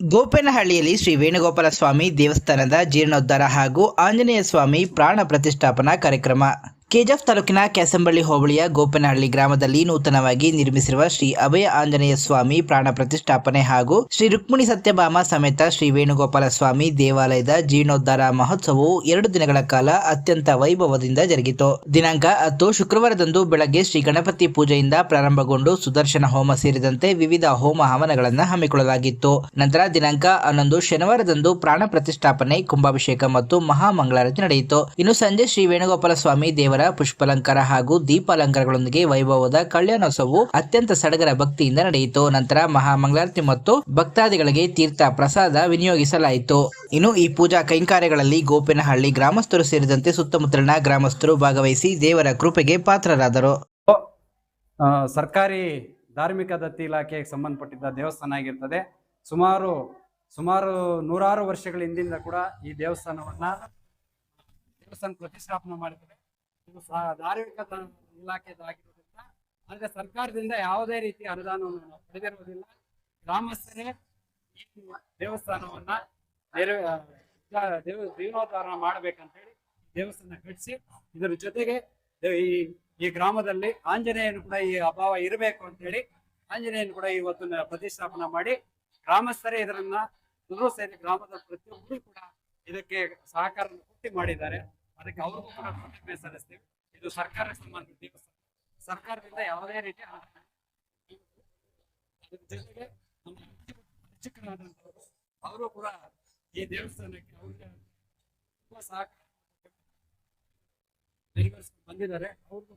ಗೋಪೇನಹಳ್ಳಿಯಲ್ಲಿ ಶ್ರೀ ವೇಣುಗೋಪಾಲ ಸ್ವಾಮಿ ದೇವಸ್ಥಾನದ ಜೀರ್ಣೋದ್ಧಾರ ಹಾಗೂ ಆಂಜನೇಯ ಸ್ವಾಮಿ ಪ್ರಾಣ ಪ್ರತಿಷ್ಠಾಪನಾ ಕಾರ್ಯಕ್ರಮ. ಕೆಜಿಎಫ್ ತಾಲೂಕಿನ ಕ್ಯಾಸಂಬಳ್ಳಿ ಹೋಬಳಿಯ ಗೋಪೇನಹಳ್ಳಿ ಗ್ರಾಮದಲ್ಲಿ ನೂತನವಾಗಿ ನಿರ್ಮಿಸಿರುವ ಶ್ರೀ ಅಭಯ ಆಂಜನೇಯ ಸ್ವಾಮಿ ಪ್ರಾಣ ಪ್ರತಿಷ್ಠಾಪನೆ ಹಾಗೂ ಶ್ರೀ ರುಕ್ಮಿಣಿ ಸತ್ಯಭಾಮ ಸಮೇತ ಶ್ರೀ ವೇಣುಗೋಪಾಲ ಸ್ವಾಮಿ ದೇವಾಲಯದ ಜೀರ್ಣೋದ್ಧಾರ ಮಹೋತ್ಸವವು 2 ದಿನಗಳ ಕಾಲ ಅತ್ಯಂತ ವೈಭವದಿಂದ ಜರುಗಿತು. ದಿನಾಂಕ 10 ಶುಕ್ರವಾರದಂದು ಬೆಳಗ್ಗೆ ಶ್ರೀ ಗಣಪತಿ ಪೂಜೆಯಿಂದ ಪ್ರಾರಂಭಗೊಂಡು ಸುದರ್ಶನ ಹೋಮ ಸೇರಿದಂತೆ ವಿವಿಧ ಹೋಮ ಹವನಗಳನ್ನು ಹಮ್ಮಿಕೊಳ್ಳಲಾಗಿತ್ತು. ನಂತರ ದಿನಾಂಕ 11 ಶನಿವಾರದಂದು ಪ್ರಾಣ ಪ್ರತಿಷ್ಠಾಪನೆ, ಕುಂಭಾಭಿಷೇಕ ಮತ್ತು ಮಹಾಮಂಗಳಾರತಿ ನಡೆಯಿತು. ಇನ್ನು ಸಂಜೆ ಶ್ರೀ ವೇಣುಗೋಪಾಲ ಸ್ವಾಮಿ ದೇವರ ಪುಷ್ಪಾಲಂಕಾರ ಹಾಗೂ ದೀಪಾಲಂಕಾರಗಳೊಂದಿಗೆ ವೈಭವದ ಕಲ್ಯಾಣೋತ್ಸವವು ಅತ್ಯಂತ ಸಡಗರ ಭಕ್ತಿಯಿಂದ ನಡೆಯಿತು. ನಂತರ ಮಹಾಮಂಗಳಾರತಿ ಮತ್ತು ಭಕ್ತಾದಿಗಳಿಗೆ ತೀರ್ಥ ಪ್ರಸಾದ ವಿನಿಯೋಗಿಸಲಾಯಿತು. ಇನ್ನು ಈ ಪೂಜಾ ಕೈಂಕರ್ಯಗಳಲ್ಲಿ ಗೋಪೇನಹಳ್ಳಿ ಗ್ರಾಮಸ್ಥರು ಸೇರಿದಂತೆ ಸುತ್ತಮುತ್ತಲಿನ ಗ್ರಾಮಸ್ಥರು ಭಾಗವಹಿಸಿ ದೇವರ ಕೃಪೆಗೆ ಪಾತ್ರರಾದರು. ಸರ್ಕಾರಿ ಧಾರ್ಮಿಕ ದತ್ತಿ ಇಲಾಖೆಗೆ ಸಂಬಂಧಪಟ್ಟಿದ್ದ ದೇವಸ್ಥಾನ ಆಗಿರ್ತದೆ. ಸುಮಾರು ನೂರಾರು ವರ್ಷಗಳ ಹಿಂದಿಂದ ಕೂಡ ಈ ದೇವಸ್ಥಾನ ಪ್ರತಿಷ್ಠಾಪನೆ ಮಾಡಿದ್ದಾರೆ. ಇದು ಧಾರ್ಮಿಕ ಇಲಾಖೆದಾಗಿರೋದ್ರಿಂದ ಆದರೆ ಸರ್ಕಾರದಿಂದ ಯಾವುದೇ ರೀತಿಯ ಅನುದಾನವನ್ನು ನಾವು ಪಡೆದಿರುವುದಿಲ್ಲ. ಗ್ರಾಮಸ್ಥರೇ ಈ ದೇವಸ್ಥಾನವನ್ನ ಜೀರ್ಣೋದ್ಧಾರ ಮಾಡ್ಬೇಕಂತ ಹೇಳಿ ದೇವಸ್ಥಾನ ಕಟ್ಟಿಸಿ, ಇದರ ಜೊತೆಗೆ ಈ ಗ್ರಾಮದಲ್ಲಿ ಆಂಜನೇಯನು ಕೂಡ ಈ ಅಭಾವ ಇರಬೇಕು ಅಂತ ಹೇಳಿ ಆಂಜನೇಯನು ಕೂಡ ಇವತ್ತು ಪ್ರತಿಷ್ಠಾಪನೆ ಮಾಡಿ ಗ್ರಾಮಸ್ಥರೇ ಇದರನ್ನ ಎಲ್ಲರೂ ಸೇರಿ ಗ್ರಾಮದ ಪ್ರತಿಯೊಬ್ಬರು ಕೂಡ ಇದಕ್ಕೆ ಸಹಕಾರ ಕೊಟ್ಟು ಮಾಡಿದ್ದಾರೆ. ಅದಕ್ಕೆ ಅವ್ರಿಗೂ ಕೂಡ ಕೃತಜ್ಞತೆ ಸಲ್ಲಿಸ್ತೀವಿ. ಇದು ಸರ್ಕಾರಕ್ಕೆ ಸಂಬಂಧಿಸಿದ ದೇವಸ್ಥಾನ, ಸರ್ಕಾರದಿಂದ ಯಾವುದೇ ರೀತಿಯ ಅದ್ರ ಜೊತೆಗೆ ನಮ್ಮ ಅರ್ಚಕರಾದಂಥವರು ಅವರು ಕೂಡ ಈ ದೇವಸ್ಥಾನಕ್ಕೆ ಅವ್ರಿಗೆ ತುಂಬಾ ಸಹಕಾರ ನೆರವೇರಿಸ್ಕೊಂಡು ಬಂದಿದ್ದಾರೆ. ಅವ್ರಿಗೂ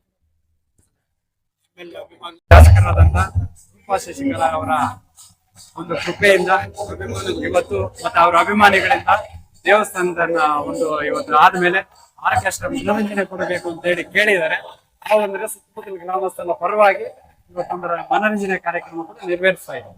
ಶಾಸಕರಾದಂತ ರೂಪಾ ಶಶಿಕಲಾ ಅವರ ಒಂದು ಕೃಪೆಯಿಂದ ಇವತ್ತು ಮತ್ತೆ ಅವರ ಅಭಿಮಾನಿಗಳಿಂದ ದೇವಸ್ಥಾನದ ಇವತ್ತು ಆದ್ಮೇಲೆ ಆರ್ಕೆಸ್ಟ್ರಾ ಮನೋರಂಜನೆ ಕೊಡಬೇಕು ಅಂತ ಹೇಳಿ ಕೇಳಿದ್ದಾರೆ. ಆ ಒಂದು ಸುತ್ತಮುತ್ತಲ ಗ್ರಾಮಸ್ಥರ ಪರವಾಗಿ ಇವತ್ತು ಮನೋರಂಜನೆ ಕಾರ್ಯಕ್ರಮ ಕೂಡ ನೆರವೇರಿಸ್ತಾ ಇದ್ದಾರೆ.